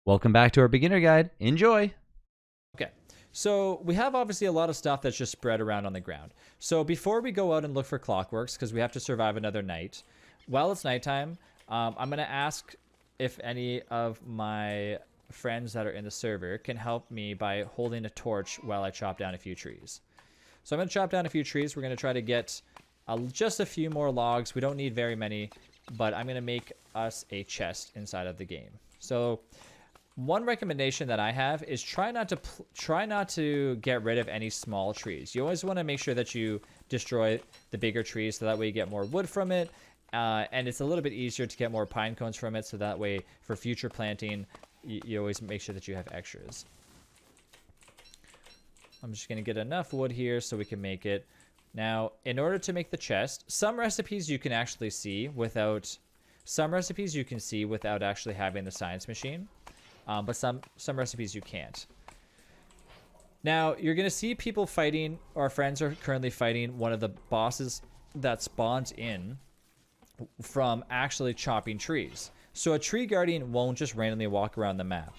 Welcome back to our beginner guide. Enjoy. Okay, so we have obviously a lot of stuff that's just spread around on the ground. So before we go out and look for clockworks, because we have to survive another night, while it's nighttime, I'm going to ask if any of my friends that are in the server can help me by holding a torch while I chop down a few trees. So I'm going to chop down a few trees. We're going to try to get just a few more logs. We don't need very many, but I'm going to make us a chest inside of the game. So one recommendation that I have is try not to get rid of any small trees. You always want to make sure that you destroy the bigger trees so that way you get more wood from it, and it's a little bit easier to get more pine cones from it, so that way for future planting you always make sure that you have extras. I'm just going to get enough wood here so we can make it. Now, in order to make the chest, some recipes you can actually see without actually having the science machine. But some recipes you can't. Now, you're going to see people fighting, our friends are currently fighting one of the bosses that spawns in from actually chopping trees. So a tree guardian won't just randomly walk around the map.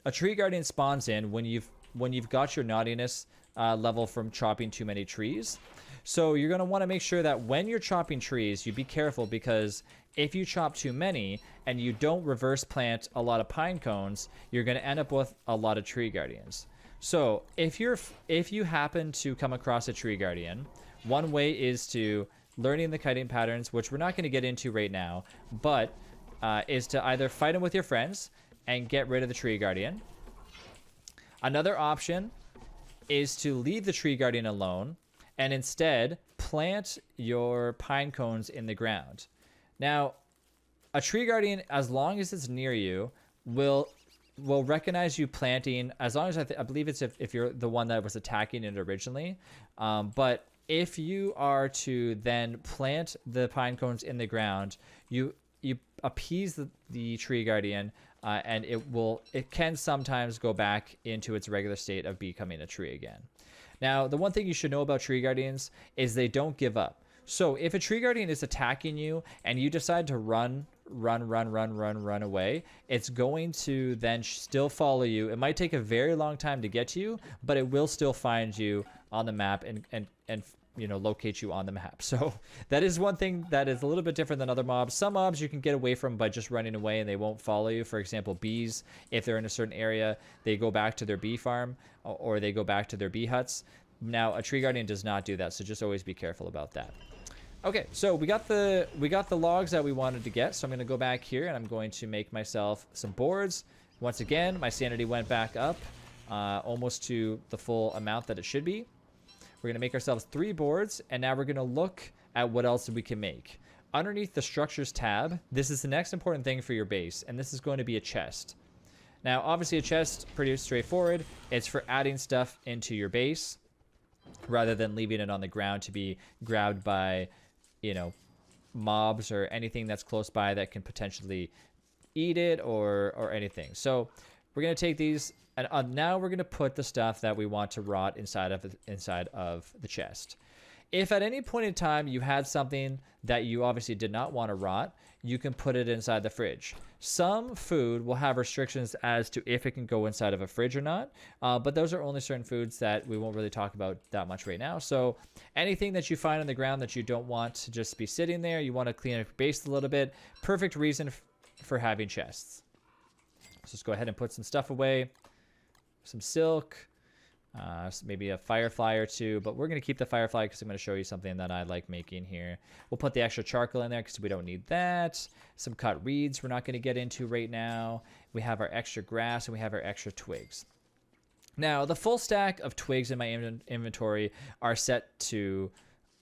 A tree guardian spawns in when you've got your naughtiness level from chopping too many trees. So you're going to want to make sure that when you're chopping trees, you be careful, because if you chop too many and you don't reverse plant a lot of pine cones, you're going to end up with a lot of tree guardians. So if you happen to come across a tree guardian, one way is to learning the kiting patterns, which we're not going to get into right now, but is to either fight them with your friends and get rid of the tree guardian. Another option is to leave the tree guardian alone and instead plant your pine cones in the ground. Now, a tree guardian, as long as it's near you, will recognize you planting, as long as I believe it's if you're the one that was attacking it originally. But if you are to then plant the pine cones in the ground, you appease the tree guardian, and it can sometimes go back into its regular state of becoming a tree again. Now, the one thing you should know about tree guardians is they don't give up. So if a tree guardian is attacking you and you decide to run away, it's going to then still follow you. It might take a very long time to get to you, but it will still find you on the map and locate you on the map. So that is one thing that is a little bit different than other mobs. Some mobs you can get away from by just running away and they won't follow you. For example, bees, if they're in a certain area, they go back to their bee farm or they go back to their bee huts. Now, a tree guardian does not do that, so just always be careful about that. Okay, so we got the logs that we wanted to get. So I'm going to go back here and I'm going to make myself some boards. Once again, my sanity went back up almost to the full amount that it should be. We're going to make ourselves 3 boards, and now we're going to look at what else we can make. Underneath the structures tab, this is the next important thing for your base, and this is going to be a chest. Now, obviously a chest, pretty straightforward. It's for adding stuff into your base rather than leaving it on the ground to be grabbed by, mobs or anything that's close by that can potentially eat it or anything. So we're going to take these, and now we're going to put the stuff that we want to rot inside of the chest. If at any point in time you had something that you obviously did not want to rot, you can put it inside the fridge. Some food will have restrictions as to if it can go inside of a fridge or not, but those are only certain foods that we won't really talk about that much right now. So anything that you find on the ground that you don't want to just be sitting there, you want to clean up your base a little bit, perfect reason for having chests. So let's go ahead and put some stuff away. Some silk. Maybe a firefly or 2, but we're going to keep the firefly because I'm going to show you something that I like making here. We'll put the extra charcoal in there because we don't need that. Some cut reeds we're not going to get into right now. We have our extra grass and we have our extra twigs. Now, the full stack of twigs in my inventory are set to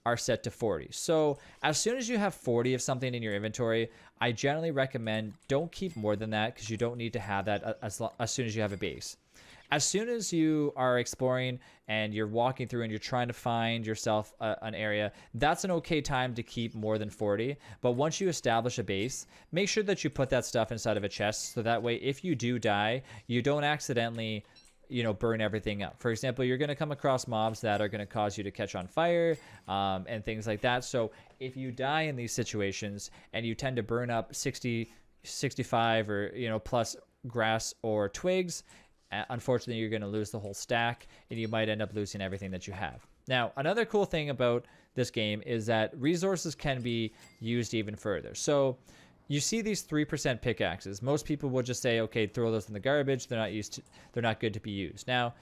40. So as soon as you have 40 of something in your inventory, I generally recommend don't keep more than that because you don't need to have that as soon as you have a base. As soon as you are exploring and you're walking through and you're trying to find yourself an area, that's an okay time to keep more than 40. But once you establish a base, make sure that you put that stuff inside of a chest so that way if you do die, you don't accidentally burn everything up. For example, you're going to come across mobs that are going to cause you to catch on fire and things like that. So if you die in these situations and you tend to burn up 60, 65 or plus grass or twigs, unfortunately, you're going to lose the whole stack, and you might end up losing everything that you have. Now, another cool thing about this game is that resources can be used even further. So you see these 3% pickaxes. Most people will just say, okay, throw those in the garbage. They're not good to be used. Now,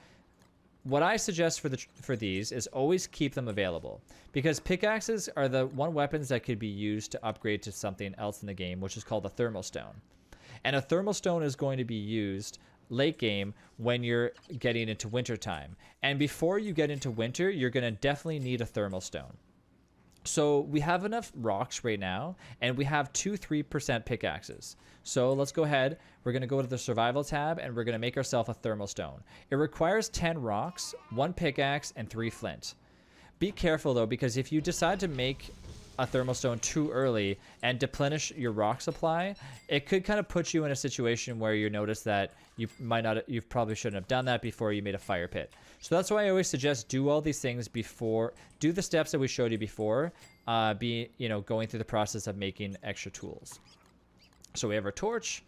what I suggest for these is always keep them available, because pickaxes are the one weapons that could be used to upgrade to something else in the game, which is called a thermal stone. And a thermal stone is going to be used late game when you're getting into winter time. And before you get into winter, you're going to definitely need a thermal stone. So we have enough rocks right now, and we have 3% pickaxes. So let's go ahead. We're going to go to the survival tab, and we're going to make ourselves a thermal stone. It requires 10 rocks, 1 pickaxe, and 3 flint. Be careful though, because if you decide to make a thermal stone too early and deplenish your rock supply, it could kind of put you in a situation where you notice that you probably shouldn't have done that before you made a fire pit. So that's why I always suggest do all these things before, do the steps that we showed you before, going through the process of making extra tools. So we have our torch,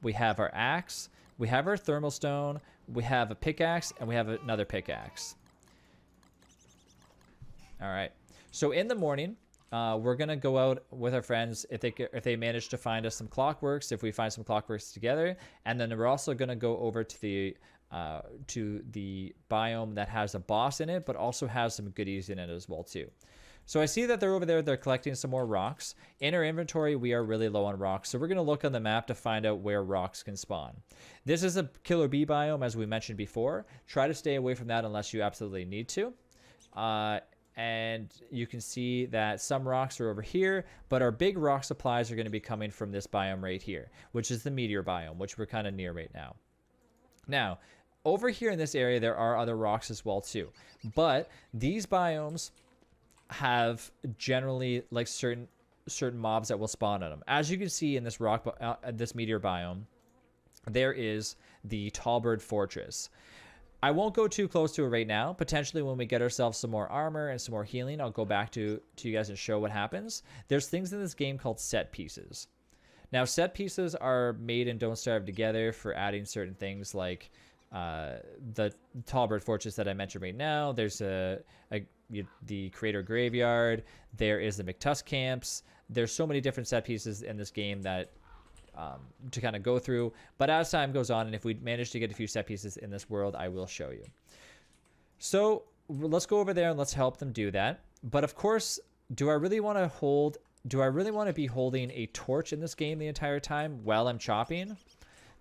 we have our axe, we have our thermal stone, we have a pickaxe, and we have another pickaxe. All right. So in the morning, we're gonna go out with our friends if they manage to find us some clockworks, if we find some clockworks together, and then we're also gonna go over to the biome that has a boss in it, but also has some goodies in it as well too. So I see that they're over there. They're collecting some more rocks. In our inventory, we are really low on rocks, so we're gonna look on the map to find out where rocks can spawn. This is a killer bee biome, as we mentioned before. Try to stay away from that unless you absolutely need to. And you can see that some rocks are over here, but our big rock supplies are going to be coming from this biome right here, which is the meteor biome, which we're kind of near right now. Now, over here in this area, there are other rocks as well too, but these biomes have generally like certain mobs that will spawn on them. As you can see in this this meteor biome, there is the Tallbird Fortress. I won't go too close to it right now. Potentially when we get ourselves some more armor and some more healing, I'll go back to you guys and show what happens. There's things in this game called set pieces. Now, set pieces are made in Don't Starve together for adding certain things like the Tallbird Fortress that I mentioned right now. There's the Crater Graveyard. There is the McTusk Camps. There's so many different set pieces in this game that to kind of go through, but as time goes on, and if we manage to get a few set pieces in this world, I will show you. So let's go over there and let's help them do that. But of course, do I really want to be holding a torch in this game the entire time while I'm chopping?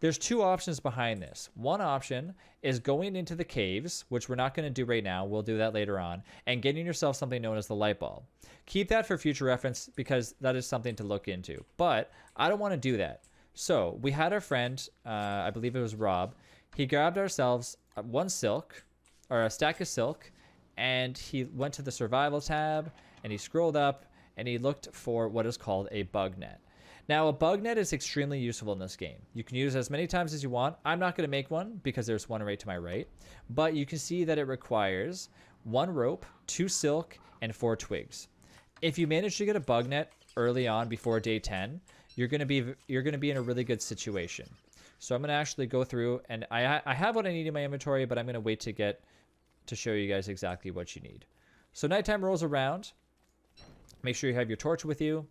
There's two options behind this. One option is going into the caves, which we're not going to do right now. We'll do that later on, and getting yourself something known as the light bulb. Keep that for future reference because that is something to look into. But I don't want to do that. So we had our friend, I believe it was Rob. He grabbed ourselves one silk, or a stack of silk, and he went to the survival tab, and he scrolled up, and he looked for what is called a bug net. Now, a bug net is extremely useful in this game. You can use it as many times as you want. I'm not going to make one because there's one right to my right, but you can see that it requires 1 rope, 2 silk, and 4 twigs. If you manage to get a bug net early on before day 10, you're going to be in a really good situation. So I'm going to actually go through, and I have what I need in my inventory, but I'm going to wait to show you guys exactly what you need. So nighttime rolls around. Make sure you have your torch with you.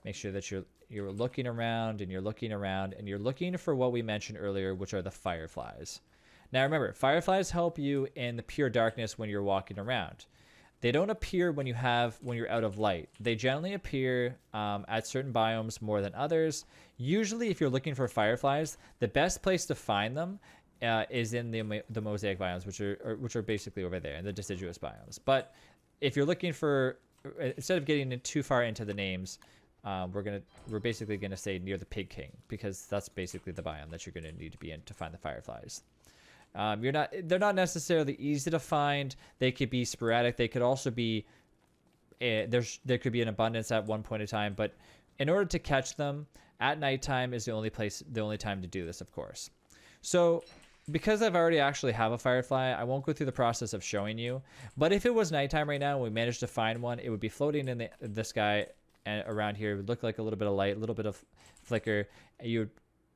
Make sure that you're looking around and you're looking around and you're looking for what we mentioned earlier, which are the fireflies. Now remember, fireflies help you in the pure darkness when you're walking around. They don't appear when you're out of light. They generally appear at certain biomes more than others. Usually, if you're looking for fireflies, the best place to find them is in the mosaic biomes, which are basically over there in the deciduous biomes. But if you're looking for, instead of getting too far into the names, we're basically gonna say near the Pig King, because that's basically the biome that you're gonna need to be in to find the fireflies. They're not necessarily easy to find. They could be sporadic. They could also be there could be an abundance at one point in time, but in order to catch them at nighttime is the only time to do this, of course. So because I've already actually have a firefly, I won't go through the process of showing you, but if it was nighttime right now and we managed to find one, it would be floating in the sky and around here. It would look like a little bit of light, a little bit of flicker. You would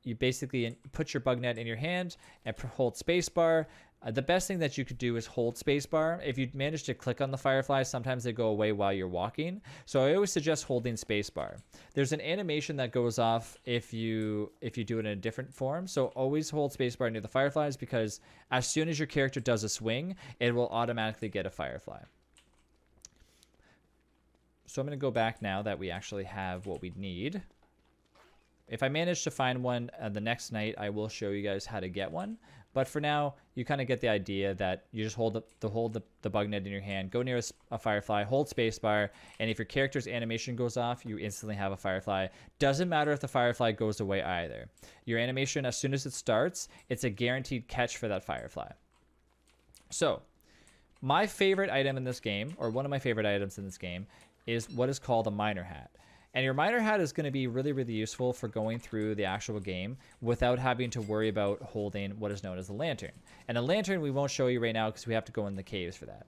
you basically put your bug net in your hand and hold spacebar. The best thing that you could do is hold spacebar. If you manage to click on the fireflies, sometimes they go away while you're walking. So I always suggest holding spacebar. There's an animation that goes off if you do it in a different form. So always hold spacebar near the fireflies, because as soon as your character does a swing, it will automatically get a firefly. So I'm going to go back now that we actually have what we need. If I manage to find one the next night, I will show you guys how to get one. But for now, you kind of get the idea that you just hold the bug net in your hand, go near a firefly, hold spacebar, and if your character's animation goes off, you instantly have a firefly. Doesn't matter if the firefly goes away either. Your animation, as soon as it starts, it's a guaranteed catch for that firefly. So, my favorite item in this game, or one of my favorite items in this game, is what is called a miner hat. And your miner hat is going to be really, really useful for going through the actual game without having to worry about holding what is known as a lantern. And a lantern we won't show you right now because we have to go in the caves for that.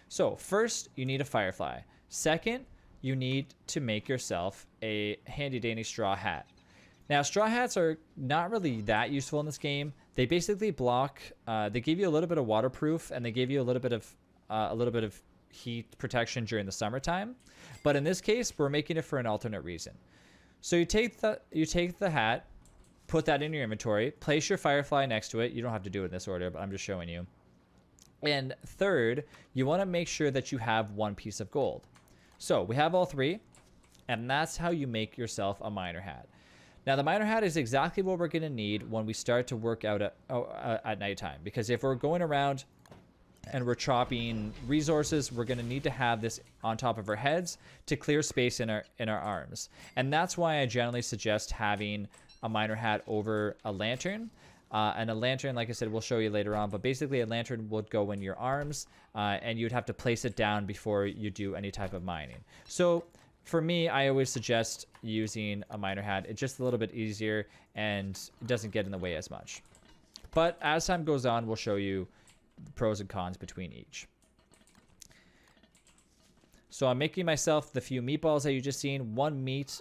So first, you need a firefly. Second, you need to make yourself a handy dandy straw hat. Now, straw hats are not really that useful in this game. They basically block, they give you a little bit of waterproof, and they give you a little bit of heat protection during the summertime. But in this case, we're making it for an alternate reason. So you take the hat, put that in your inventory, place your firefly next to it. You don't have to do it in this order, but I'm just showing you. And third, you want to make sure that you have one piece of gold. So we have all three, and that's how you make yourself a miner hat. Now, the miner hat is exactly what we're going to need when we start to work out at nighttime, because if we're going around and we're chopping resources, we're going to need to have this on top of our heads to clear space in our arms. And that's why I generally suggest having a miner hat over a lantern. And a lantern, like I said, we'll show you later on, but basically a lantern would go in your arms, and you'd have to place it down before you do any type of mining. So for me, I always suggest using a miner hat. It's just a little bit easier and it doesn't get in the way as much. But as time goes on, we'll show you the pros and cons between each. So I'm making myself the few meatballs that you just seen. 1 meat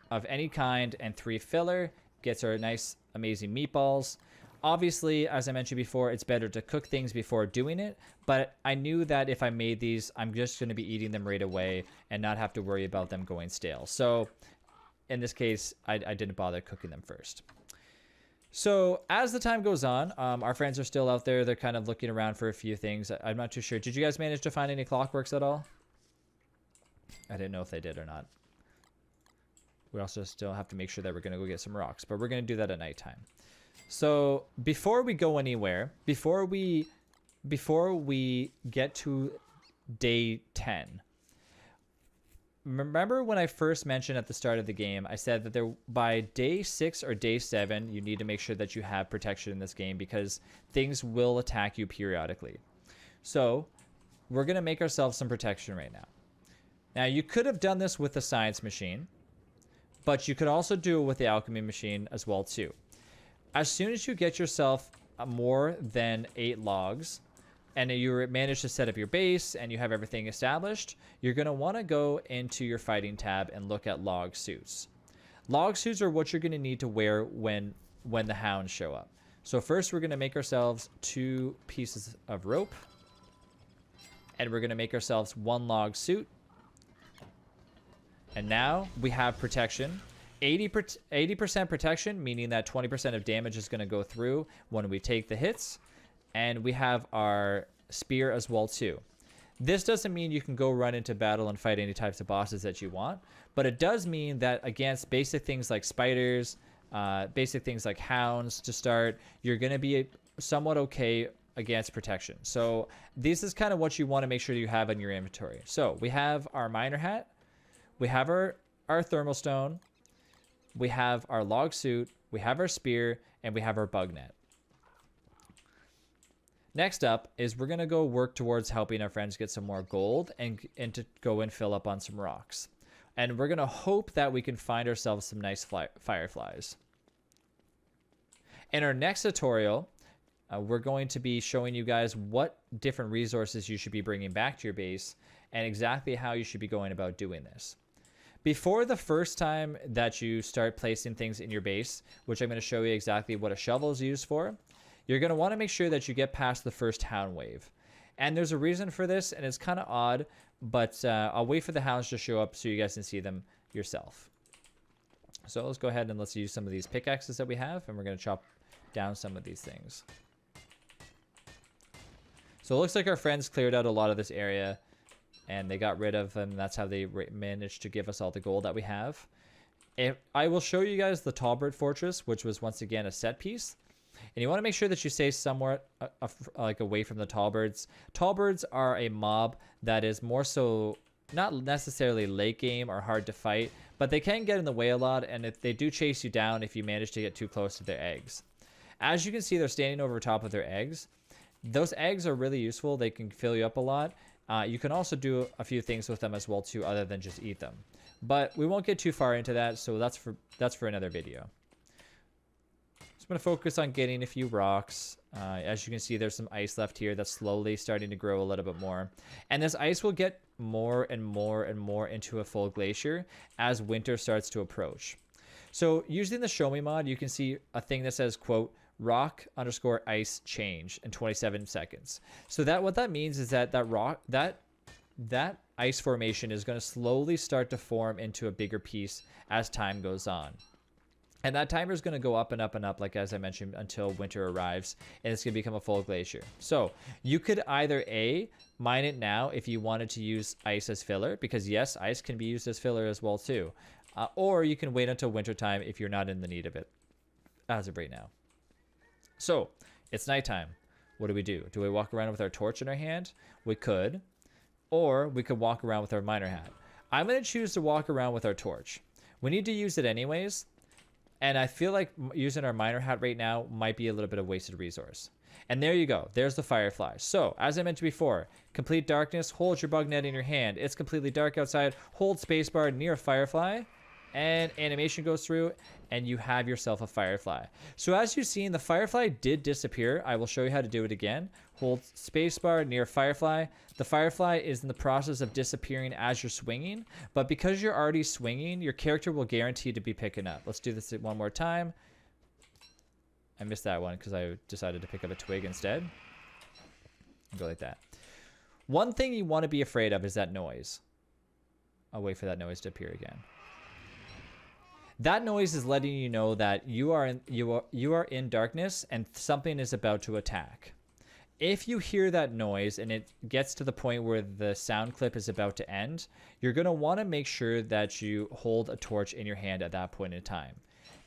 of any kind and 3 filler gets our nice, amazing meatballs. Obviously, as I mentioned before, it's better to cook things before doing it, but I knew that if I made these, I'm just going to be eating them right away and not have to worry about them going stale. So in this case, I didn't bother cooking them first. So as the time goes on, our friends are still out there. They're kind of looking around for a few things. I'm not too sure. Did you guys manage to find any clockworks at all? I didn't know if they did or not. We also still have to make sure that we're going to go get some rocks, but we're going to do that at nighttime. So before we go anywhere, before we get to day 10, remember when I first mentioned at the start of the game, I said that by day 6 or day 7, you need to make sure that you have protection in this game because things will attack you periodically. So we're going to make ourselves some protection right now. Now, you could have done this with the science machine, but you could also do it with the alchemy machine as well too. As soon as you get yourself more than 8 logs, and you manage to set up your base and you have everything established, you're going to want to go into your fighting tab and look at log suits. Log suits are what you're going to need to wear when the hounds show up. So first we're going to make ourselves 2 pieces of rope, and we're going to make ourselves 1 log suit. And now we have protection. 80% protection, meaning that 20% of damage is going to go through when we take the hits. And we have our spear as well too. This doesn't mean you can go run into battle and fight any types of bosses that you want, but it does mean that against basic things like spiders, basic things like hounds to start, you're going to be somewhat okay against protection. So this is kind of what you want to make sure you have in your inventory. So we have our miner hat, we have our thermal stone, we have our log suit, we have our spear, and we have our bug net. Next up is we're going to go work towards helping our friends get some more gold and to go and fill up on some rocks. And we're going to hope that we can find ourselves some nice fireflies. In our next tutorial, we're going to be showing you guys what different resources you should be bringing back to your base and exactly how you should be going about doing this. Before the first time that you start placing things in your base, which I'm going to show you exactly what a shovel is used for, you're going to want to make sure that you get past the first hound wave. And there's a reason for this, and it's kind of odd, but I'll wait for the hounds to show up so you guys can see them yourself. So let's go ahead and let's use some of these pickaxes that we have, and we're going to chop down some of these things. So it looks like our friends cleared out a lot of this area, and they got rid of them. That's how they managed to give us all the gold that we have. I will show you guys the Talbert Fortress, which was once again a set piece. And you want to make sure that you stay somewhat like away from the Talbirds. Talbirds are a mob that is more so not necessarily late game or hard to fight, but they can get in the way a lot, and if they do chase you down if you manage to get too close to their eggs. As you can see, they're standing over top of their eggs. Those eggs are really useful. They can fill you up a lot. You can also do a few things with them as well too, other than just eat them. But we won't get too far into that, so that's for another video. So I'm going to focus on getting a few rocks. As you can see, there's some ice left here that's slowly starting to grow a little bit more. And this ice will get more and more and more into a full glacier as winter starts to approach. So using the show me mod, you can see a thing that says, quote, rock_ice change in 27 seconds. So what that means is that that ice formation is going to slowly start to form into a bigger piece as time goes on. And that timer is going to go up and up and up, like as I mentioned, until winter arrives, and it's going to become a full glacier. So you could either A, mine it now if you wanted to use ice as filler, because yes, ice can be used as filler as well too. Or you can wait until wintertime if you're not in the need of it, as of right now. So it's nighttime. What do? Do we walk around with our torch in our hand? We could. Or we could walk around with our miner hat. I'm going to choose to walk around with our torch. We need to use it anyways. And I feel like using our miner hat right now might be a little bit of wasted resource. And there you go. There's the firefly. So, as I mentioned before, complete darkness, hold your bug net in your hand. It's completely dark outside. Hold spacebar near a firefly, and animation goes through, and you have yourself a firefly. So as you've seen, the firefly did disappear. I will show you how to do it again. Hold spacebar near firefly. The firefly is in the process of disappearing as you're swinging, but because you're already swinging, your character will guarantee to be picking up. Let's do this one more time. I missed that one because I decided to pick up a twig instead. Go like that. One thing you want to be afraid of is that noise. I'll wait for that noise to appear again. That noise is letting you know that you are in darkness and something is about to attack. If you hear that noise and it gets to the point where the sound clip is about to end, you're going to want to make sure that you hold a torch in your hand at that point in time.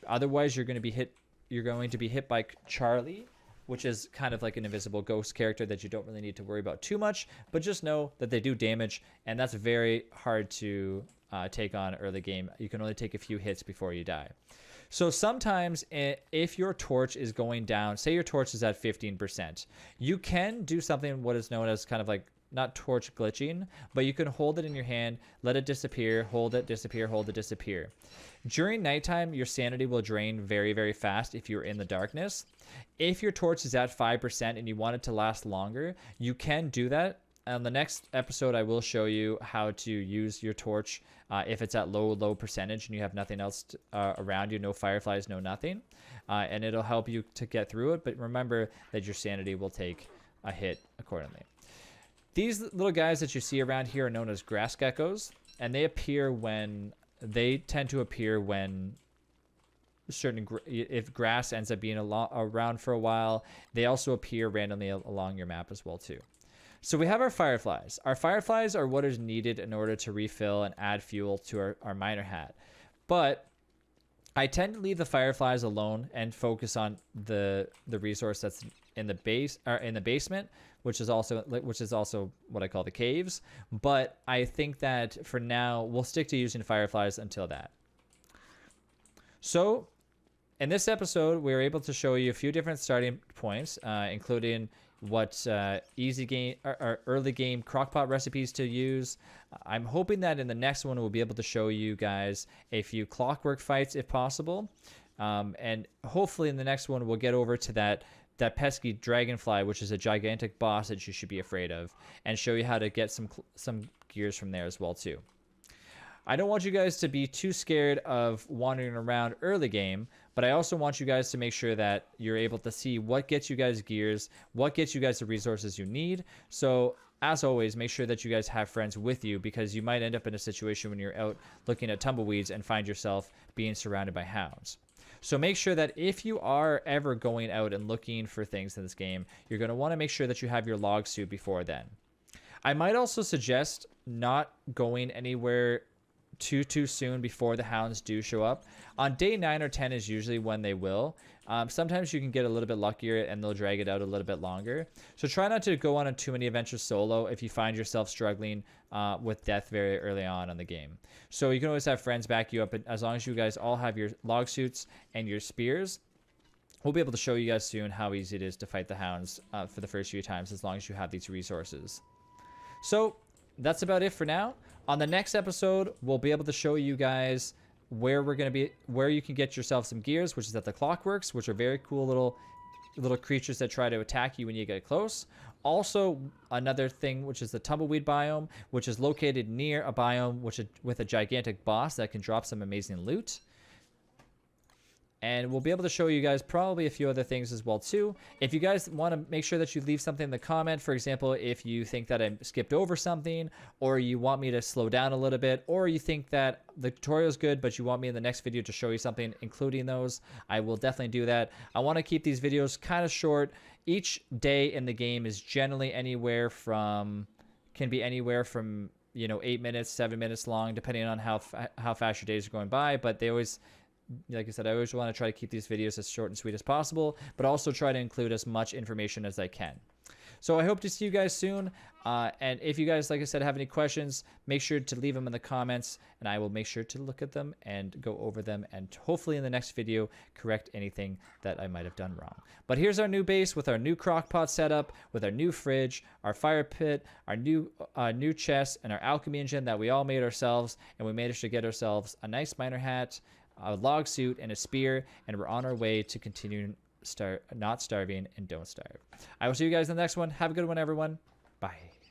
Otherwise, you're going to be hit by Charlie, which is kind of like an invisible ghost character that you don't really need to worry about too much, but just know that they do damage, and that's very hard to take on early game. You can only take a few hits before you die. So sometimes if your torch is going down, say your torch is at 15%, you can do something what is known as kind of like not torch glitching, but you can hold it in your hand, let it disappear, hold it, disappear, hold it, disappear. During nighttime, your sanity will drain very, very fast if you're in the darkness. If your torch is at 5% and you want it to last longer, you can do that. On the next episode, I will show you how to use your torch if it's at low percentage and you have nothing else around you, no fireflies, no nothing. And it'll help you to get through it. But remember that your sanity will take a hit accordingly. These little guys that you see around here are known as grass geckos, and they tend to appear when if grass ends up being around for a while. They also appear randomly along your map as well too. So we have our fireflies. Our fireflies are what is needed in order to refill and add fuel to our miner hat. But I tend to leave the fireflies alone and focus on the resource that's in the basement, which is also what I call the caves. But I think that for now we'll stick to using fireflies until that. So in this episode, we were able to show you a few different starting points, including what easy game or early game crockpot recipes to use. I'm hoping that in the next one we'll be able to show you guys a few clockwork fights if possible, and hopefully in the next one we'll get over to that pesky dragonfly, which is a gigantic boss that you should be afraid of, and show you how to get some gears from there as well too. I don't want you guys to be too scared of wandering around early game, but I also want you guys to make sure that you're able to see what gets you guys gears, what gets you guys the resources you need. So as always, make sure that you guys have friends with you, because you might end up in a situation when you're out looking at tumbleweeds and find yourself being surrounded by hounds. So make sure that if you are ever going out and looking for things in this game, you're going to want to make sure that you have your log suit before then. I might also suggest not going anywhere too soon before the hounds do show up. On day 9 or 10 is usually when they will. Sometimes you can get a little bit luckier and they'll drag it out a little bit longer. So try not to go on too many adventures solo if you find yourself struggling with death very early on in the game. So you can always have friends back you up, as long as you guys all have your log suits and your spears. We'll be able to show you guys soon how easy it is to fight the hounds for the first few times, as long as you have these resources. So that's about it for now. On the next episode, we'll be able to show you guys where you can get yourself some gears, which is at the clockworks, which are very cool little creatures that try to attack you when you get close. Also, another thing, which is the tumbleweed biome, which is located near a biome with a gigantic boss that can drop some amazing loot. And we'll be able to show you guys probably a few other things as well too. If you guys want to make sure that you leave something in the comment, for example, if you think that I skipped over something, or you want me to slow down a little bit, or you think that the tutorial is good, but you want me in the next video to show you something, including those, I will definitely do that. I want to keep these videos kind of short. Each day in the game is generally can be anywhere from 8 minutes, 7 minutes long, depending on how fast your days are going by. But they always, like I said, I always want to try to keep these videos as short and sweet as possible, but also try to include as much information as I can. So I hope to see you guys soon. And if you guys, like I said, have any questions, make sure to leave them in the comments, and I will make sure to look at them and go over them, and hopefully in the next video correct anything that I might have done wrong. But here's our new base with our new crock pot setup, with our new fridge, our fire pit, our new chest, and our alchemy engine that we all made ourselves. And we managed to get ourselves a nice miner hat, a log suit, and a spear, and we're on our way to continue not starving and don't starve. I will see you guys in the next one. Have a good one, everyone. Bye.